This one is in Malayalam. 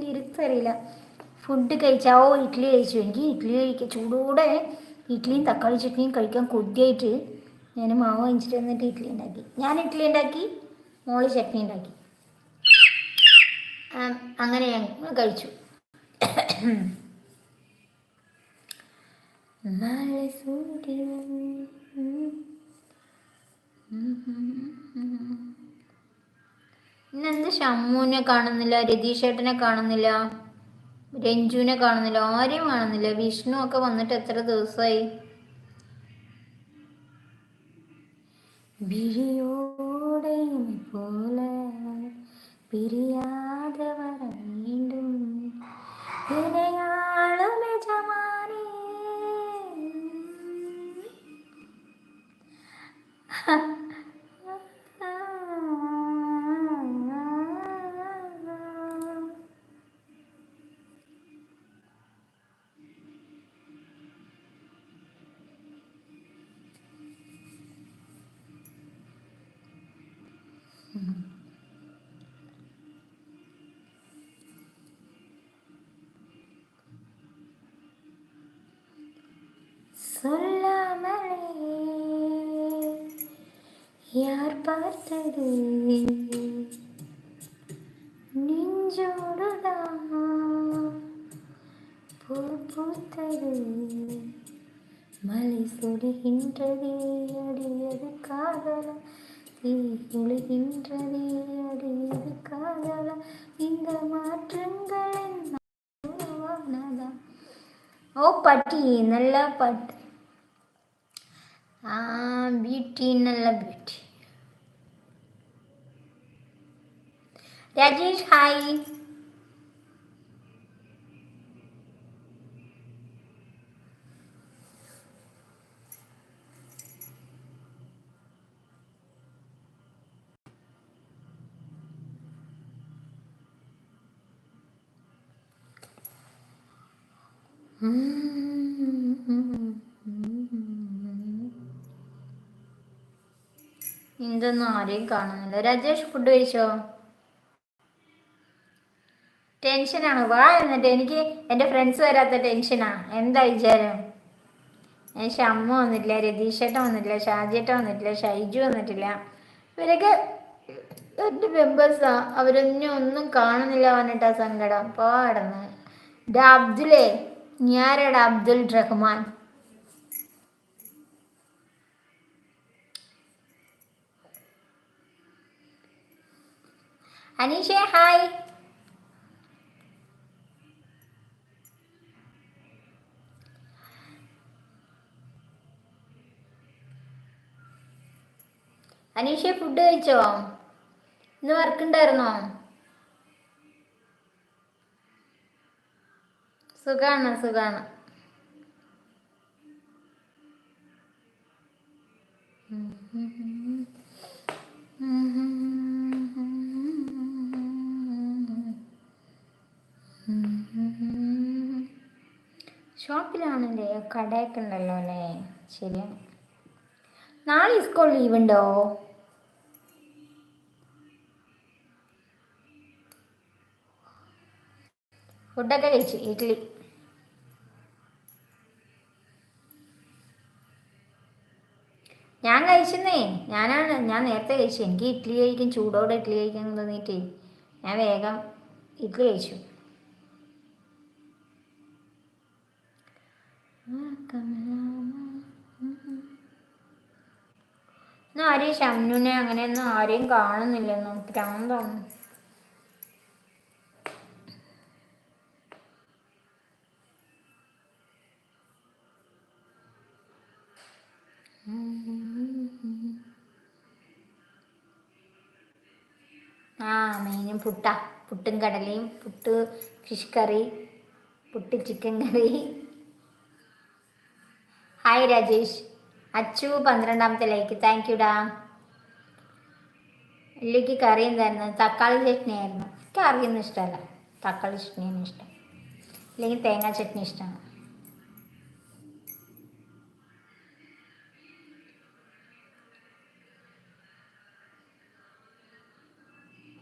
ലിറിക്സ് അറിയില്ല. ഫുഡ് കഴിച്ചാ? ഓ, ഇഡ്ഡലി കഴിച്ചു. എനിക്ക് ഇഡ്ഡലി കഴിക്കുക ചൂടോടെ. ഇഡ്ഡലിയും തക്കാളി ചട്നിയും കഴിക്കാൻ കൊതിയായിട്ട് ഞാൻ മാവ് വാങ്ങിച്ചിട്ട് വന്നിട്ട് ഇഡ്ഡലി ഉണ്ടാക്കി. ഞാൻ ഇഡ്ഡലി ഉണ്ടാക്കി, മോള് ചട്നി ഉണ്ടാക്കി. അങ്ങനെ ഞാൻ കഴിച്ചു. ഇന്നെന്ത് ഷമ്മുവിനെ കാണുന്നില്ല, രതീഷേട്ടനെ കാണുന്നില്ല, രഞ്ജുവിനെ കാണുന്നില്ല, ആരെയും കാണുന്നില്ല. വിഷ്ണു ഒക്കെ വന്നിട്ട് എത്ര ദിവസമായി? വിഴിയോടെ പോലെ പിരിയാതെ വര വീണ്ടും ജമാനേ. சொல்லாமலே யார் பார்த்தது நெஞ்சோடுதான் பூ பூத்தது மலை சுடுகின்றதே அடியது காதலம் தீ குளிகின்றதே அடியது காதலம் இந்த மாற்றங்கள் ഓ പട്ടി നല്ല പട്ടി. ബ്യൂട്ടി, നല്ല ബ്യൂട്ടി. രാജേഷ് ഹായ്. ഇതൊന്നും ആരെയും കാണുന്നില്ല. രാജേഷ് ഫുഡ് കഴിച്ചോ? ടെൻഷനാണ്. വാ എന്നിട്ട്. എനിക്ക് എൻ്റെ ഫ്രണ്ട്സ് വരാത്ത ടെൻഷനാ. എന്താ വിചാരം? ഷമ്മു വന്നിട്ടില്ല, രതീഷേട്ടൻ വന്നിട്ടില്ല, ഷാജിയേട്ടൻ വന്നിട്ടില്ല, ഷൈജു വന്നിട്ടില്ല. ഇവരൊക്കെ എൻ്റെ മെമ്പേഴ്സാ. ഒന്നും കാണുന്നില്ല പറഞ്ഞിട്ടാ സങ്കടം. പാടന്ന് അബ്ദുലേ, ഞാനാടാ അബ്ദുൽ റഹ്മാൻ. അനീഷേ ഹായ്. അനീഷേ ഫുഡ് കഴിച്ചോ? ഇന്ന് വർക്ക് ഉണ്ടായിരുന്നോ? സുഖാണ്, സുഖാണ്. ഷോപ്പിലാണല്ലേ, കടയൊക്കെ ഉണ്ടല്ലോ അല്ലേ? ശരിയാണ്. നാളെ സ്കൂൾ ലീവ് ഉണ്ടോ? ഫുഡൊക്കെ കഴിച്ചു. ഇഡ്ഡലി. ഞാൻ കഴിച്ചെന്നേ. ഞാൻ നേരത്തെ കഴിച്ചു. എനിക്ക് ഇഡ്ഡലി കഴിക്കും, ചൂടോടെ ഇഡ്ഡലി കഴിക്കാൻ തോന്നിയിട്ടേ ഞാൻ വേഗം ഇഡ്ഡലി കഴിച്ചു. ആരെയും ഷമ്നുനെ അങ്ങനെയൊന്നും ആരെയും കാണുന്നില്ലെന്നും പ്രാന്താണ്. മെയിനും പുട്ടും കടലയും, puttu fish curry, puttu chicken curry. Hi Rajesh. Achu 12ാമത്തെ ലൈക്ക്, താങ്ക് യുടാ. ഇല്ലേക്ക് കറി എന്തായിരുന്നു? തക്കാളി ചട്നി ആയിരുന്നു. കറിയൊന്നും ഇഷ്ടമല്ല, തക്കാളി ചട്നിയാണ് ഇഷ്ടം. അല്ലെങ്കിൽ തേങ്ങാ ചട്നി ഇഷ്ടമാണ്.